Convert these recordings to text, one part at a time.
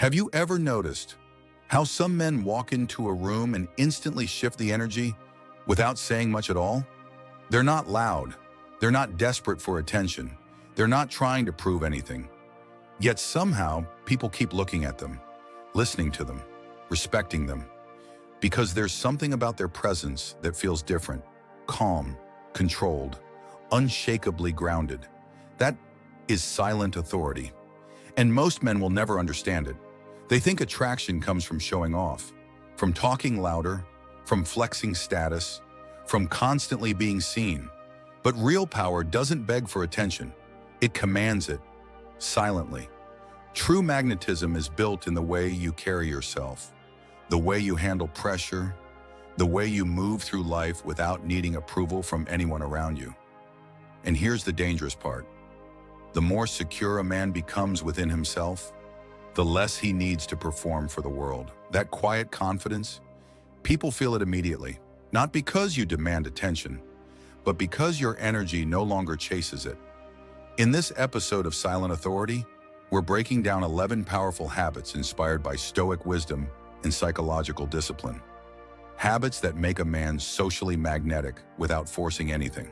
Have you ever noticed how some men walk into a room and instantly shift the energy without saying much at all? They're not loud. They're not desperate for attention. They're not trying to prove anything. Yet somehow, people keep looking at them, listening to them, respecting them, because there's something about their presence that feels different, calm, controlled, unshakably grounded. That is silent authority. And most men will never understand it. They think attraction comes from showing off, from talking louder, from flexing status, from constantly being seen. But real power doesn't beg for attention. It commands it, silently. True magnetism is built in the way you carry yourself, the way you handle pressure, the way you move through life without needing approval from anyone around you. And here's the dangerous part. The more secure a man becomes within himself, the less he needs to perform for the world. That quiet confidence, people feel it immediately, not because you demand attention, but because your energy no longer chases it. In this episode of Silent Authority, we're breaking down 11 powerful habits inspired by Stoic wisdom and psychological discipline. Habits that make a man socially magnetic without forcing anything.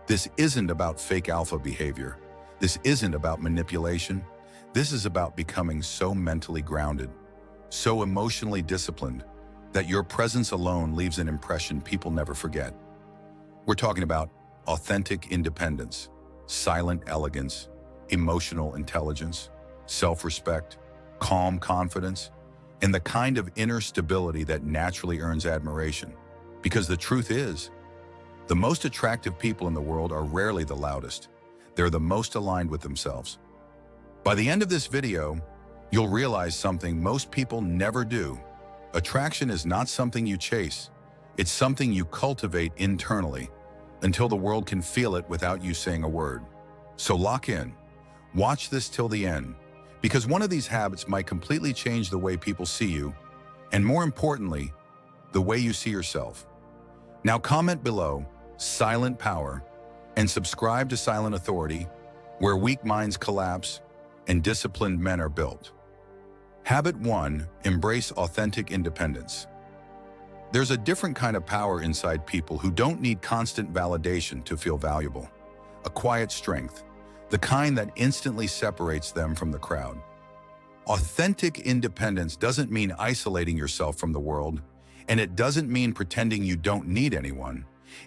This isn't about fake alpha behavior. This isn't about manipulation. This is about becoming so mentally grounded, so emotionally disciplined, that your presence alone leaves an impression people never forget. We're talking about authentic independence, silent elegance, emotional intelligence, self-respect, calm confidence, and the kind of inner stability that naturally earns admiration. Because the truth is, the most attractive people in the world are rarely the loudest. They're the most aligned with themselves. By the end of this video, you'll realize something most people never do. Attraction is not something you chase. It's something you cultivate internally until the world can feel it without you saying a word. So lock in. Watch this till the end, because one of these habits might completely change the way people see you, and more importantly, the way you see yourself. Now comment below, Silent Power, and subscribe to Silent Authority, where weak minds collapse and disciplined men are built. Habit 1, embrace authentic independence. There's a different kind of power inside people who don't need constant validation to feel valuable. A quiet strength, the kind that instantly separates them from the crowd. Authentic independence doesn't mean isolating yourself from the world, and it doesn't mean pretending you don't need anyone.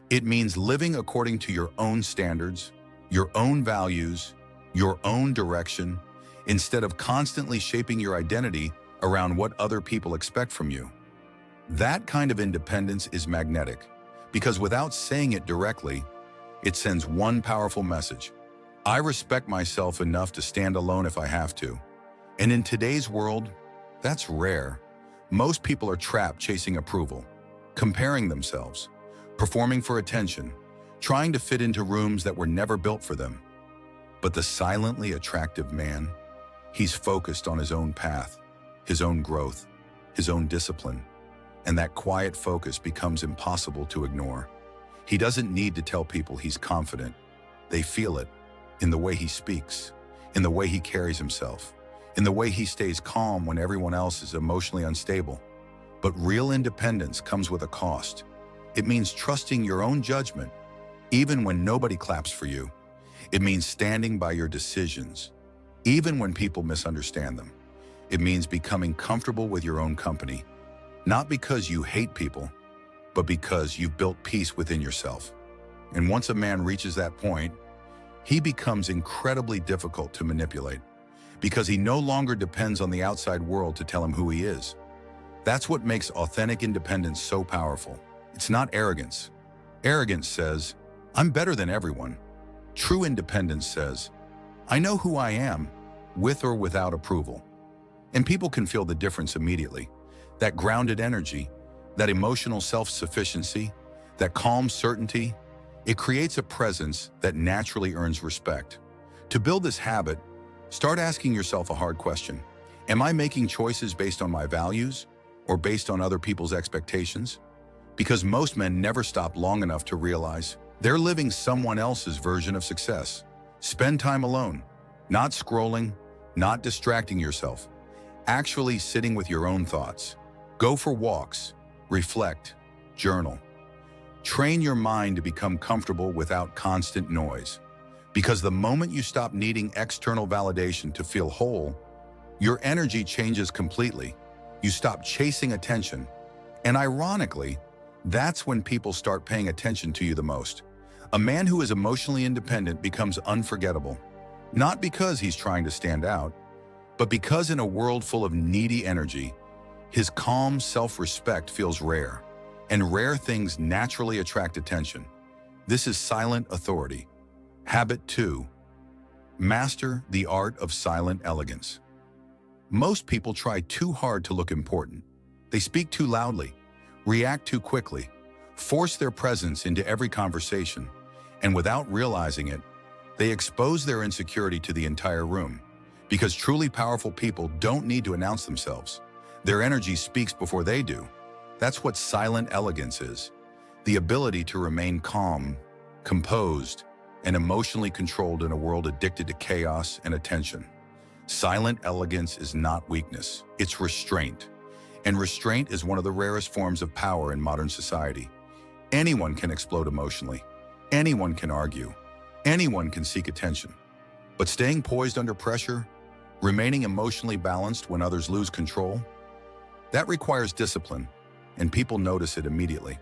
It means living according to your own standards, your own values, your own direction, instead of constantly shaping your identity around what other people expect from you. That kind of independence is magnetic, because without saying it directly, it sends one powerful message. I respect myself enough to stand alone if I have to. And in today's world, that's rare. Most people are trapped chasing approval, comparing themselves, performing for attention, trying to fit into rooms that were never built for them. But the silently attractive man, he's focused on his own path, his own growth, his own discipline, and that quiet focus becomes impossible to ignore. He doesn't need to tell people he's confident. They feel it in the way he speaks, in the way he carries himself, in the way he stays calm when everyone else is emotionally unstable. But real independence comes with a cost. It means trusting your own judgment, even when nobody claps for you. It means standing by your decisions, even when people misunderstand them. It means becoming comfortable with your own company, not because you hate people, but because you've built peace within yourself. And once a man reaches that point, he becomes incredibly difficult to manipulate, because he no longer depends on the outside world to tell him who he is. That's what makes authentic independence so powerful. It's not arrogance. Arrogance says, I'm better than everyone. True independence says, I know who I am, with or without approval. And people can feel the difference immediately. That grounded energy, that emotional self-sufficiency, that calm certainty, it creates a presence that naturally earns respect. To build this habit, start asking yourself a hard question. Am I making choices based on my values or based on other people's expectations? Because most men never stop long enough to realize they're living someone else's version of success. Spend time alone, not scrolling, not distracting yourself. Actually sitting with your own thoughts. Go for walks, reflect, journal. Train your mind to become comfortable without constant noise. Because the moment you stop needing external validation to feel whole, your energy changes completely. You stop chasing attention. And ironically, that's when people start paying attention to you the most. A man who is emotionally independent becomes unforgettable. Not because he's trying to stand out, but because in a world full of needy energy, his calm self-respect feels rare. And rare things naturally attract attention. This is silent authority. Habit 2. Master the art of silent elegance. Most people try too hard to look important. They speak too loudly, react too quickly, force their presence into every conversation, and without realizing it, they expose their insecurity to the entire room. Because truly powerful people don't need to announce themselves. Their energy speaks before they do. That's what silent elegance is. The ability to remain calm, composed, and emotionally controlled in a world addicted to chaos and attention. Silent elegance is not weakness, it's restraint. And restraint is one of the rarest forms of power in modern society. Anyone can explode emotionally. Anyone can argue. Anyone can seek attention. But staying poised under pressure, remaining emotionally balanced when others lose control, that requires discipline, and people notice it immediately.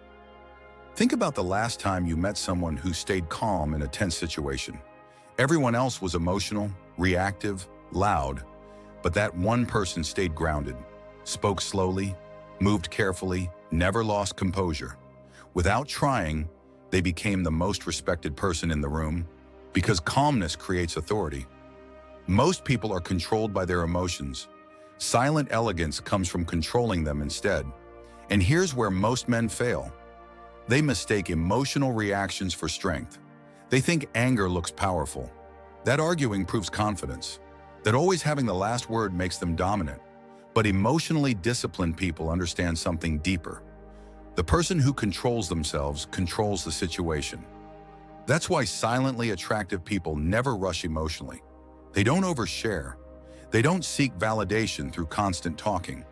Think about the last time you met someone who stayed calm in a tense situation. Everyone else was emotional, reactive, loud, but that one person stayed grounded, spoke slowly, moved carefully, never lost composure. Without trying, they became the most respected person in the room, because calmness creates authority. Most people are controlled by their emotions. Silent elegance comes from controlling them instead. And here's where most men fail. They mistake emotional reactions for strength. They think anger looks powerful. That arguing proves confidence. That always having the last word makes them dominant. But emotionally disciplined people understand something deeper. The person who controls themselves controls the situation. That's why silently attractive people never rush emotionally. They don't overshare. They don't seek validation through constant talking.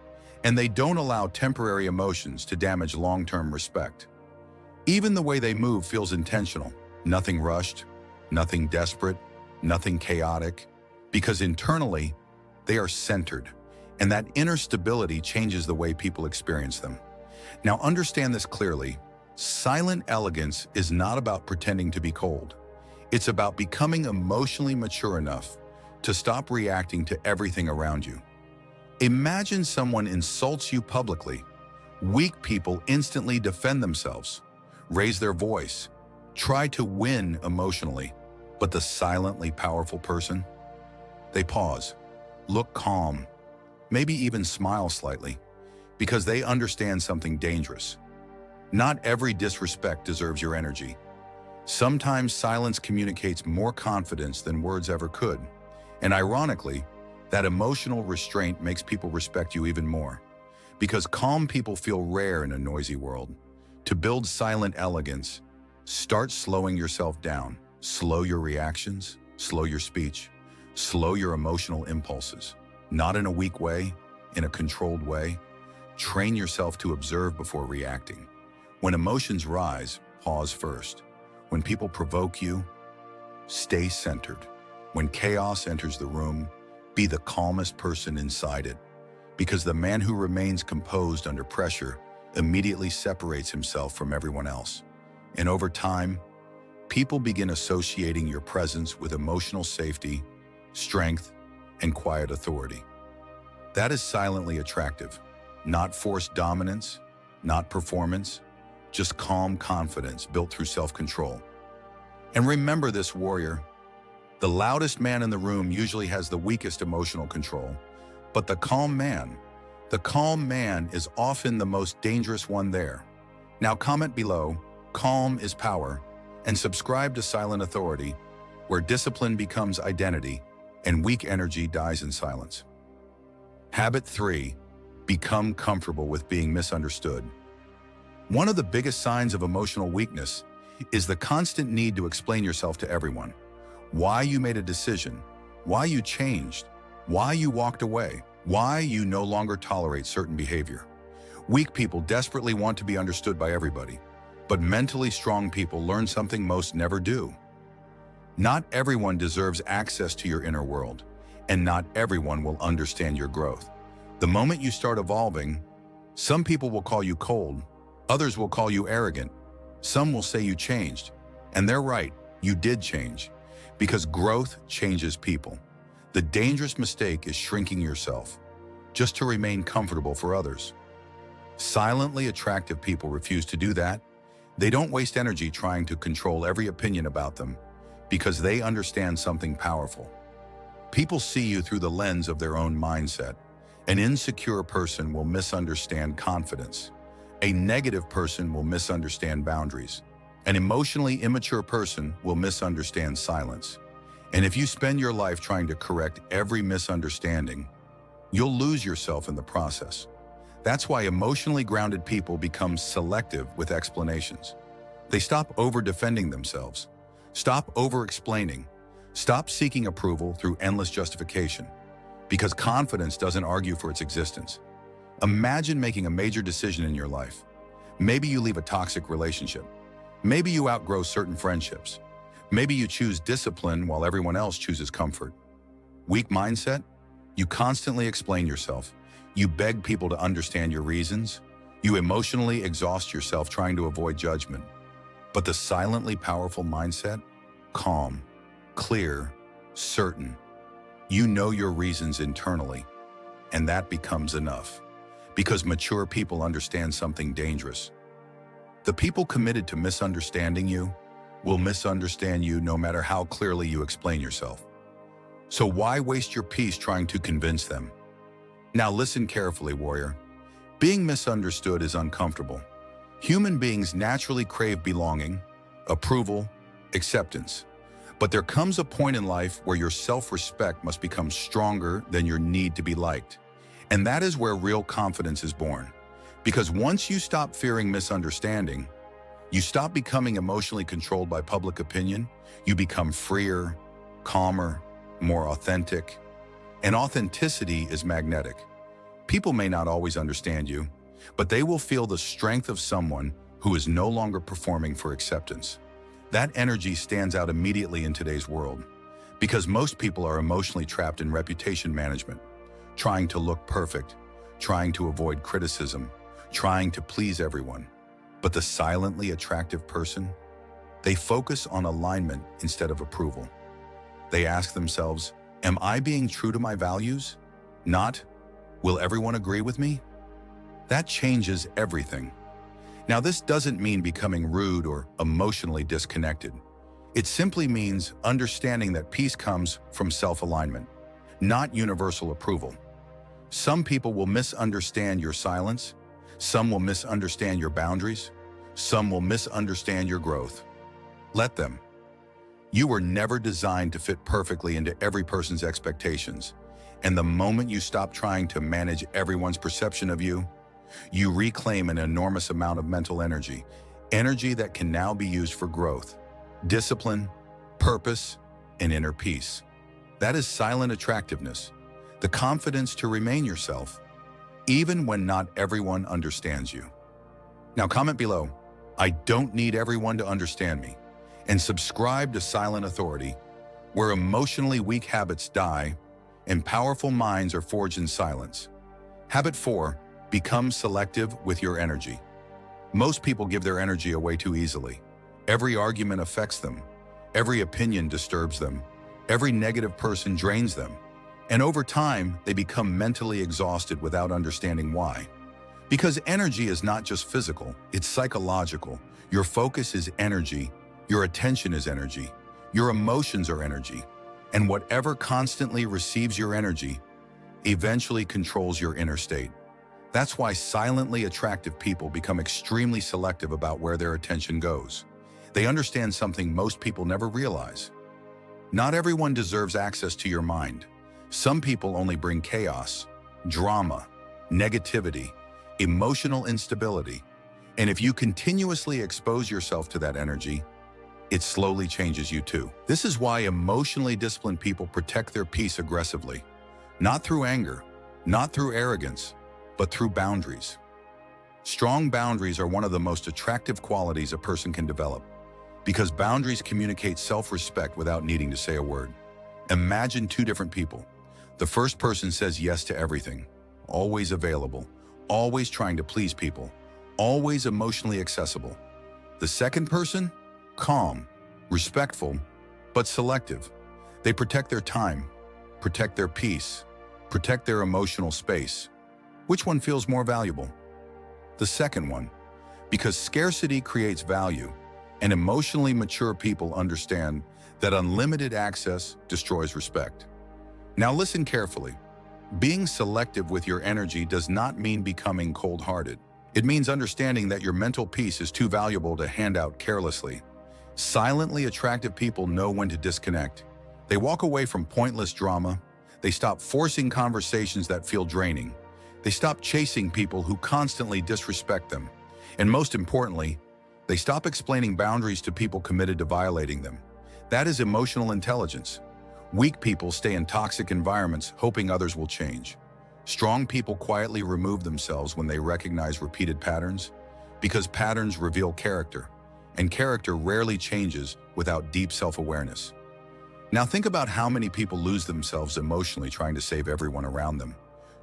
And they don't allow temporary emotions to damage long-term respect. Even the way they move feels intentional. Nothing rushed, nothing desperate, nothing chaotic. Because internally, they are centered. And that inner stability changes the way people experience them. Now understand this clearly. Silent elegance is not about pretending to be cold. It's about becoming emotionally mature enough to stop reacting to everything around you. Imagine someone insults you publicly. Weak people instantly defend themselves, raise their voice, try to win emotionally. But the silently powerful person? They pause, look calm, maybe even smile slightly, because they understand something dangerous. Not every disrespect deserves your energy. Sometimes silence communicates more confidence than words ever could. And ironically, that emotional restraint makes people respect you even more. Because calm people feel rare in a noisy world. To build silent elegance, start slowing yourself down. Slow your reactions, slow your speech, slow your emotional impulses. Not in a weak way, in a controlled way. Train yourself to observe before reacting. When emotions rise, pause first. When people provoke you, stay centered. When chaos enters the room, be the calmest person inside it. Because the man who remains composed under pressure immediately separates himself from everyone else. And over time, people begin associating your presence with emotional safety, strength, and quiet authority. That is silently attractive. Not forced dominance, not performance, just calm confidence built through self-control. And remember this, warrior. The loudest man in the room usually has the weakest emotional control, but the calm man is often the most dangerous one there. Now comment below, calm is power, and subscribe to Silent Authority, where discipline becomes identity and weak energy dies in silence. Habit 3, become comfortable with being misunderstood. One of the biggest signs of emotional weakness is the constant need to explain yourself to everyone. Why you made a decision, why you changed, why you walked away, Why you no longer tolerate certain behavior. Weak people desperately want to be understood by everybody, but mentally strong people learn something most never do. Not everyone deserves access to your inner world, and not everyone will understand your growth. The moment you start evolving, some people will call you cold, others will call you arrogant, some will say you changed, and they're right, you did change, because growth changes people. The dangerous mistake is shrinking yourself, just to remain comfortable for others. Silently attractive people refuse to do that. They don't waste energy trying to control every opinion about them because they understand something powerful. People see you through the lens of their own mindset. An insecure person will misunderstand confidence. A negative person will misunderstand boundaries. An emotionally immature person will misunderstand silence. And if you spend your life trying to correct every misunderstanding, you'll lose yourself in the process. That's why emotionally grounded people become selective with explanations. They stop over-defending themselves, stop over-explaining, stop seeking approval through endless justification, because confidence doesn't argue for its existence. Imagine making a major decision in your life. Maybe you leave a toxic relationship. Maybe you outgrow certain friendships. Maybe you choose discipline while everyone else chooses comfort. Weak mindset? You constantly explain yourself. You beg people to understand your reasons. You emotionally exhaust yourself trying to avoid judgment. But the silently powerful mindset? Calm, clear, certain. You know your reasons internally, and that becomes enough. Because mature people understand something dangerous. The people committed to misunderstanding you will misunderstand you no matter how clearly you explain yourself. So why waste your peace trying to convince them? Now listen carefully, warrior. Being misunderstood is uncomfortable. Human beings naturally crave belonging, approval, acceptance. But there comes a point in life where your self-respect must become stronger than your need to be liked. And that is where real confidence is born. Because once you stop fearing misunderstanding, you stop becoming emotionally controlled by public opinion, you become freer, calmer, more authentic. And authenticity is magnetic. People may not always understand you, but they will feel the strength of someone who is no longer performing for acceptance. That energy stands out immediately in today's world, because most people are emotionally trapped in reputation management, trying to look perfect, trying to avoid criticism, trying to please everyone. But the silently attractive person, they focus on alignment instead of approval. They ask themselves, am I being true to my values? Not, will everyone agree with me? That changes everything. Now, this doesn't mean becoming rude or emotionally disconnected. It simply means understanding that peace comes from self-alignment, not universal approval. Some people will misunderstand your silence. Some will misunderstand your boundaries. Some will misunderstand your growth. Let them. You were never designed to fit perfectly into every person's expectations. And the moment you stop trying to manage everyone's perception of you, you reclaim an enormous amount of mental energy, energy that can now be used for growth, discipline, purpose, and inner peace. That is silent attractiveness, the confidence to remain yourself, even when not everyone understands you. Now comment below, I don't need everyone to understand me, and subscribe to Silent Authority, where emotionally weak habits die and powerful minds are forged in silence. Habit 4, become selective with your energy. Most people give their energy away too easily. Every argument affects them. Every opinion disturbs them. Every negative person drains them. And over time, they become mentally exhausted without understanding why. Because energy is not just physical, it's psychological. Your focus is energy. Your attention is energy. Your emotions are energy. And whatever constantly receives your energy eventually controls your inner state. That's why silently attractive people become extremely selective about where their attention goes. They understand something most people never realize. Not everyone deserves access to your mind. Some people only bring chaos, drama, negativity, emotional instability. And if you continuously expose yourself to that energy, it slowly changes you too. This is why emotionally disciplined people protect their peace aggressively. Not through anger, not through arrogance, but through boundaries. Strong boundaries are one of the most attractive qualities a person can develop, because boundaries communicate self-respect without needing to say a word. Imagine two different people. The first person says yes to everything, always available, always trying to please people, always emotionally accessible. The second person? Calm, respectful, but selective. They protect their time, protect their peace, protect their emotional space. Which one feels more valuable? The second one, because scarcity creates value, and emotionally mature people understand that unlimited access destroys respect. Now listen carefully. Being selective with your energy does not mean becoming cold-hearted. It means understanding that your mental peace is too valuable to hand out carelessly. Silently attractive people know when to disconnect. They walk away from pointless drama. They stop forcing conversations that feel draining. They stop chasing people who constantly disrespect them. And most importantly, they stop explaining boundaries to people committed to violating them. That is emotional intelligence. Weak people stay in toxic environments hoping others will change. Strong people quietly remove themselves when they recognize repeated patterns, because patterns reveal character, and character rarely changes without deep self-awareness. Now think about how many people lose themselves emotionally trying to save everyone around them,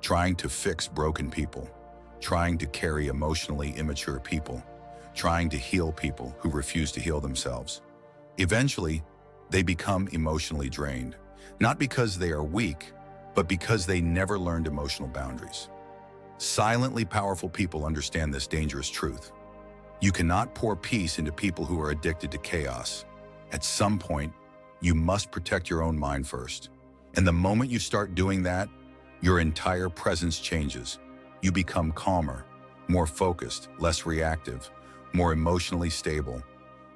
trying to fix broken people, trying to carry emotionally immature people, trying to heal people who refuse to heal themselves. Eventually, they become emotionally drained, not because they are weak, but because they never learned emotional boundaries. Silently powerful people understand this dangerous truth. You cannot pour peace into people who are addicted to chaos. At some point, you must protect your own mind first. And the moment you start doing that, your entire presence changes. You become calmer, more focused, less reactive, more emotionally stable.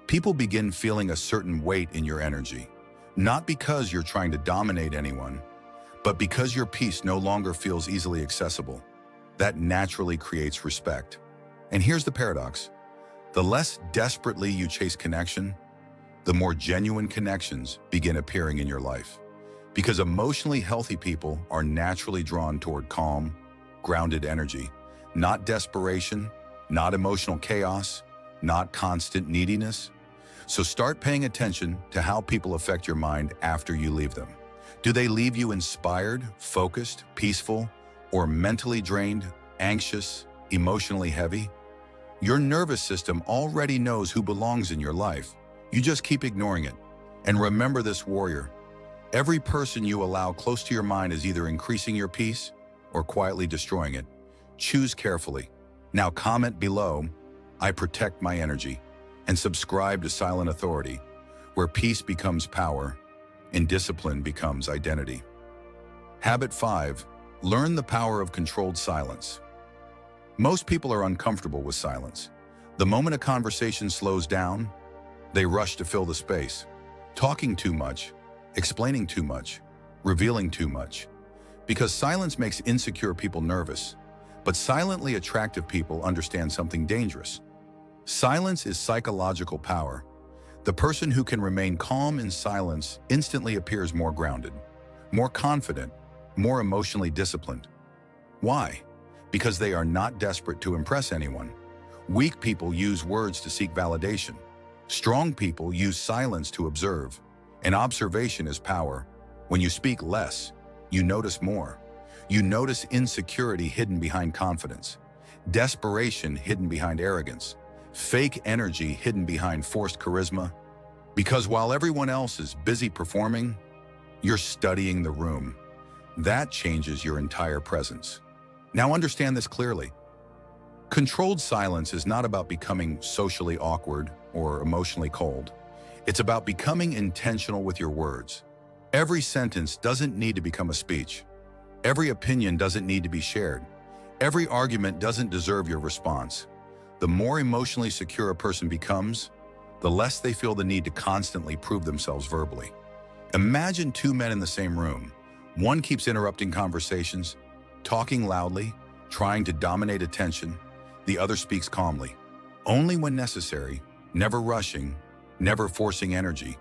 People begin feeling a certain weight in your energy, not because you're trying to dominate anyone, but because your peace no longer feels easily accessible. That naturally creates respect. And here's the paradox. The less desperately you chase connection, the more genuine connections begin appearing in your life. Because emotionally healthy people are naturally drawn toward calm, grounded energy, not desperation, not emotional chaos, not constant neediness. So start paying attention to how people affect your mind after you leave them. Do they leave you inspired, focused, peaceful, or mentally drained, anxious, emotionally heavy? Your nervous system already knows who belongs in your life. You just keep ignoring it. And remember this, warrior. Every person you allow close to your mind is either increasing your peace or quietly destroying it. Choose carefully. Now comment below, I protect my energy, and subscribe to Silent Authority, where peace becomes power and discipline becomes identity. Habit 5, learn the power of controlled silence. Most people are uncomfortable with silence. The moment a conversation slows down, they rush to fill the space, talking too much, explaining too much, revealing too much. Because silence makes insecure people nervous, but silently attractive people understand something dangerous. Silence is psychological power. The person who can remain calm in silence instantly appears more grounded, more confident, more emotionally disciplined. Why? Because they are not desperate to impress anyone. Weak people use words to seek validation. Strong people use silence to observe. And observation is power. When you speak less, you notice more. You notice insecurity hidden behind confidence, desperation hidden behind arrogance, fake energy hidden behind forced charisma. Because while everyone else is busy performing, you're studying the room. That changes your entire presence. Now understand this clearly. Controlled silence is not about becoming socially awkward or emotionally cold. It's about becoming intentional with your words. Every sentence doesn't need to become a speech. Every opinion doesn't need to be shared. Every argument doesn't deserve your response. The more emotionally secure a person becomes, the less they feel the need to constantly prove themselves verbally. Imagine two men in the same room. One keeps interrupting conversations, talking loudly, trying to dominate attention. The other speaks calmly, only when necessary, never rushing, never forcing energy.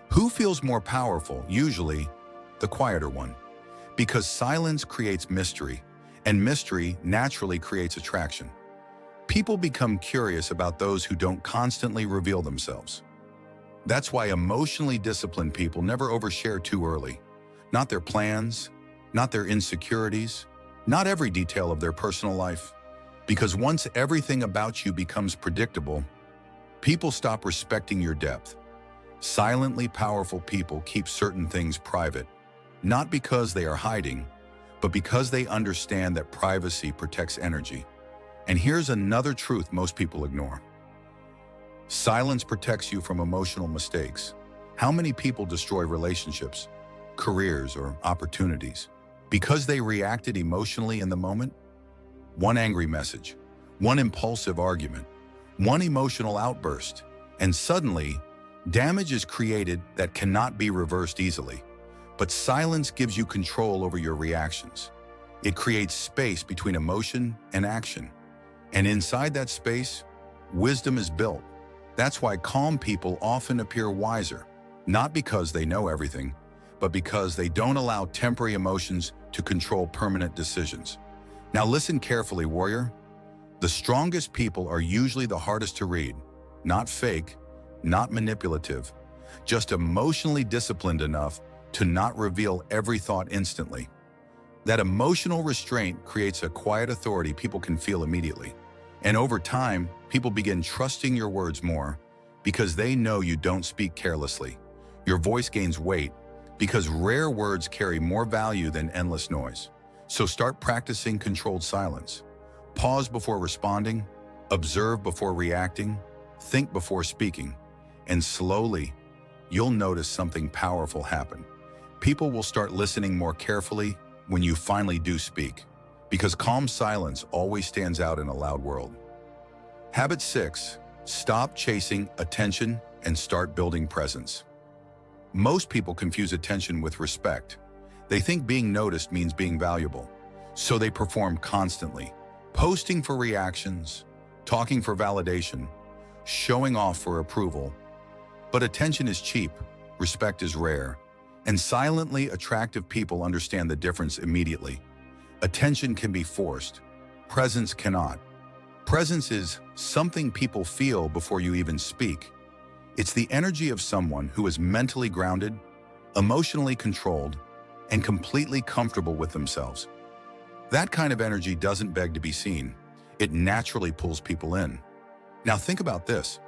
Who feels more powerful? Usually, the quieter one. Because silence creates mystery, And mystery naturally creates attraction. People become curious about those who don't constantly reveal themselves. That's why emotionally disciplined people never overshare too early. Not their plans, not their insecurities, not every detail of their personal life. Because once everything about you becomes predictable, people stop respecting your depth. Silently powerful people keep certain things private, not because they are hiding, but because they understand that privacy protects energy. And here's another truth most people ignore. Silence protects you from emotional mistakes. How many people destroy relationships, careers, or opportunities because they reacted emotionally in the moment? One angry message, one impulsive argument, one emotional outburst, and suddenly, damage is created that cannot be reversed easily. But silence gives you control over your reactions. It creates space between emotion and action. And inside that space, wisdom is built. That's why calm people often appear wiser, not because they know everything, but because they don't allow temporary emotions to control permanent decisions. Now listen carefully, warrior. The strongest people are usually the hardest to read, not fake, not manipulative, just emotionally disciplined enough to not reveal every thought instantly. That emotional restraint creates a quiet authority people can feel immediately. And over time, people begin trusting your words more because they know you don't speak carelessly. Your voice gains weight because rare words carry more value than endless noise. So start practicing controlled silence. Pause before responding, observe before reacting, think before speaking, and slowly, you'll notice something powerful happen. People will start listening more carefully when you finally do speak, because calm silence always stands out in a loud world. Habit 6, stop chasing attention and start building presence. Most people confuse attention with respect. They think being noticed means being valuable, so they perform constantly, posting for reactions, talking for validation, showing off for approval. But attention is cheap, respect is rare, and silently attractive people understand the difference immediately. Attention can be forced, presence cannot. Presence is something people feel before you even speak. It's the energy of someone who is mentally grounded, emotionally controlled, and completely comfortable with themselves. That kind of energy doesn't beg to be seen. It naturally pulls people in. Now think about this.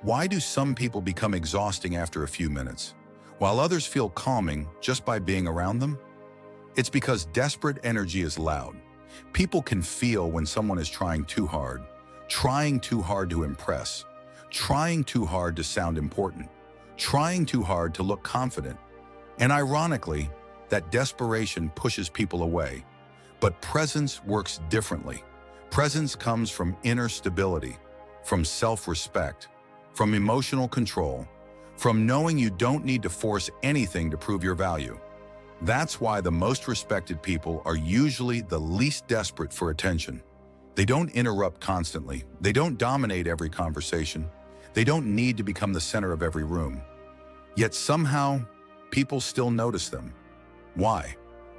Why do some people become exhausting after a few minutes, while others feel calming just by being around them? It's because desperate energy is loud. People can feel when someone is trying too hard to impress, trying too hard to sound important, trying too hard to look confident. And ironically, that desperation pushes people away. But presence works differently. Presence comes from inner stability, from self-respect, from emotional control, from knowing you don't need to force anything to prove your value. That's why the most respected people are usually the least desperate for attention. They don't interrupt constantly. They don't dominate every conversation. They don't need to become the center of every room. Yet somehow, people still notice them. Why?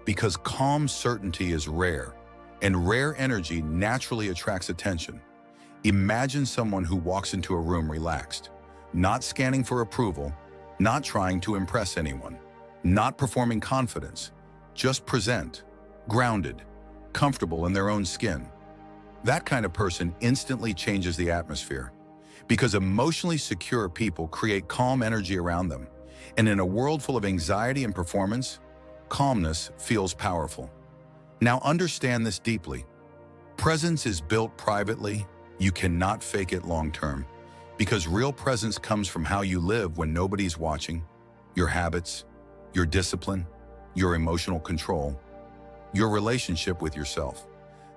Because calm certainty is rare, and rare energy naturally attracts attention. Imagine someone who walks into a room relaxed, not scanning for approval, not trying to impress anyone, not performing confidence, just present, grounded, comfortable in their own skin. That kind of person instantly changes the atmosphere, because emotionally secure people create calm energy around them. And in a world full of anxiety and performance, calmness feels powerful. Now understand this deeply. Presence is built privately. You cannot fake it long-term, because real presence comes from how you live when nobody's watching, your habits, your discipline, your emotional control, your relationship with yourself.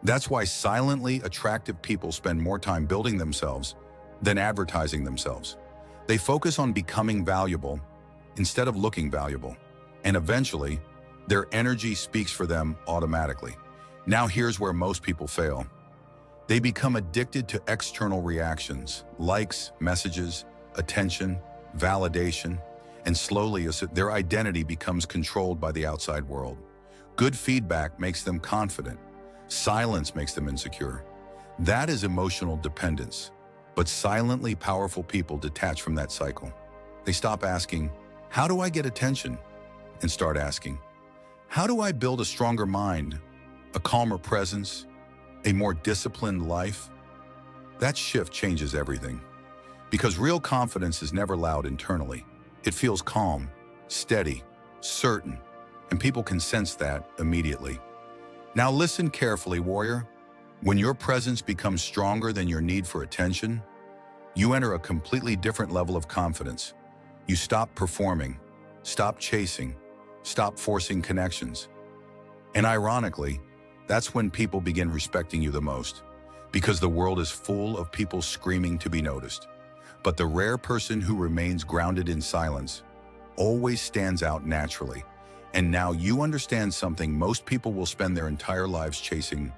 That's why silently attractive people spend more time building themselves than advertising themselves. They focus on becoming valuable instead of looking valuable, and eventually, their energy speaks for them automatically. Now here's where most people fail. They become addicted to external reactions, likes, messages, attention, validation, and slowly their identity becomes controlled by the outside world. Good feedback makes them confident. Silence makes them insecure. That is emotional dependence. But silently powerful people detach from that cycle. They stop asking, how do I get attention? And start asking, how do I build a stronger mind, a calmer presence, a more disciplined life? That shift changes everything. Because real confidence is never loud internally. It feels calm, steady, certain, and people can sense that immediately. Now listen carefully, warrior. When your presence becomes stronger than your need for attention, you enter a completely different level of confidence. You stop performing, stop chasing, stop forcing connections. And ironically, that's when people begin respecting you the most, because the world is full of people screaming to be noticed. But the rare person who remains grounded in silence always stands out naturally. And now you understand something most people will spend their entire lives chasing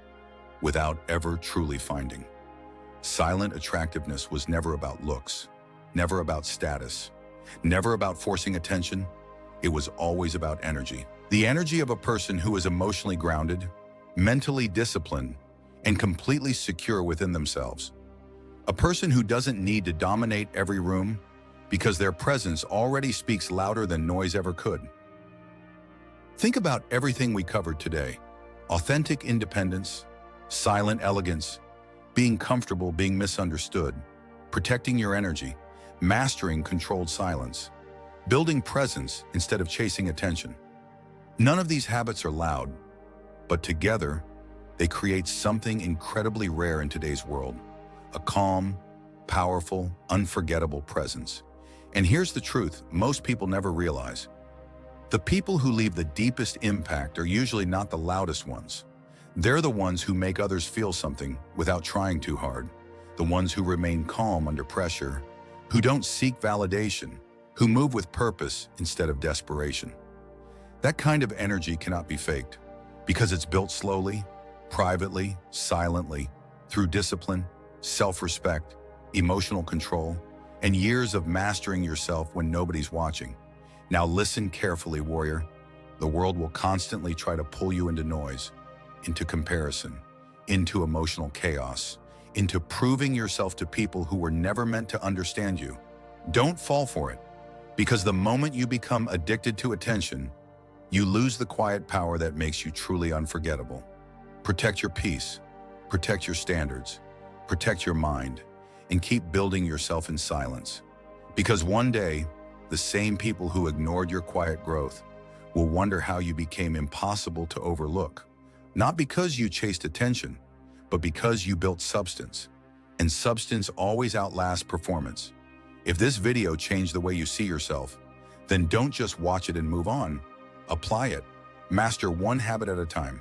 without ever truly finding. Silent attractiveness was never about looks, never about status, never about forcing attention. It was always about energy. The energy of a person who is emotionally grounded, mentally disciplined, and completely secure within themselves. A person who doesn't need to dominate every room because their presence already speaks louder than noise ever could. Think about everything we covered today. Authentic independence, silent elegance, being comfortable being misunderstood, protecting your energy, mastering controlled silence, building presence instead of chasing attention. None of these habits are loud, but together, they create something incredibly rare in today's world, a calm, powerful, unforgettable presence. And here's the truth most people never realize. The people who leave the deepest impact are usually not the loudest ones. They're the ones who make others feel something without trying too hard, the ones who remain calm under pressure, who don't seek validation, who move with purpose instead of desperation. That kind of energy cannot be faked because it's built slowly, privately, silently, through discipline, self-respect, emotional control, and years of mastering yourself when nobody's watching. Now listen carefully, warrior. The world will constantly try to pull you into noise, into comparison, into emotional chaos, into proving yourself to people who were never meant to understand you. Don't fall for it, because the moment you become addicted to attention, you lose the quiet power that makes you truly unforgettable. Protect your peace, protect your standards, protect your mind, and keep building yourself in silence. Because one day, the same people who ignored your quiet growth will wonder how you became impossible to overlook. Not because you chased attention, but because you built substance. And substance always outlasts performance. If this video changed the way you see yourself, then don't just watch it and move on. Apply it. Master one habit at a time.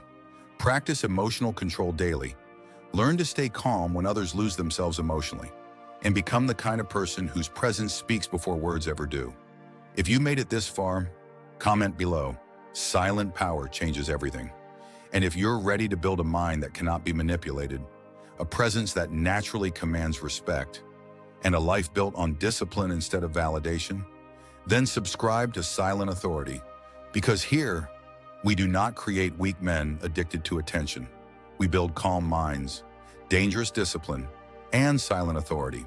Practice emotional control daily. Learn to stay calm when others lose themselves emotionally. And become the kind of person whose presence speaks before words ever do. If you made it this far, comment below. Silent power changes everything. And if you're ready to build a mind that cannot be manipulated, a presence that naturally commands respect, and a life built on discipline instead of validation, then subscribe to Silent Authority. Because here, we do not create weak men addicted to attention. We build calm minds, dangerous discipline, and silent authority.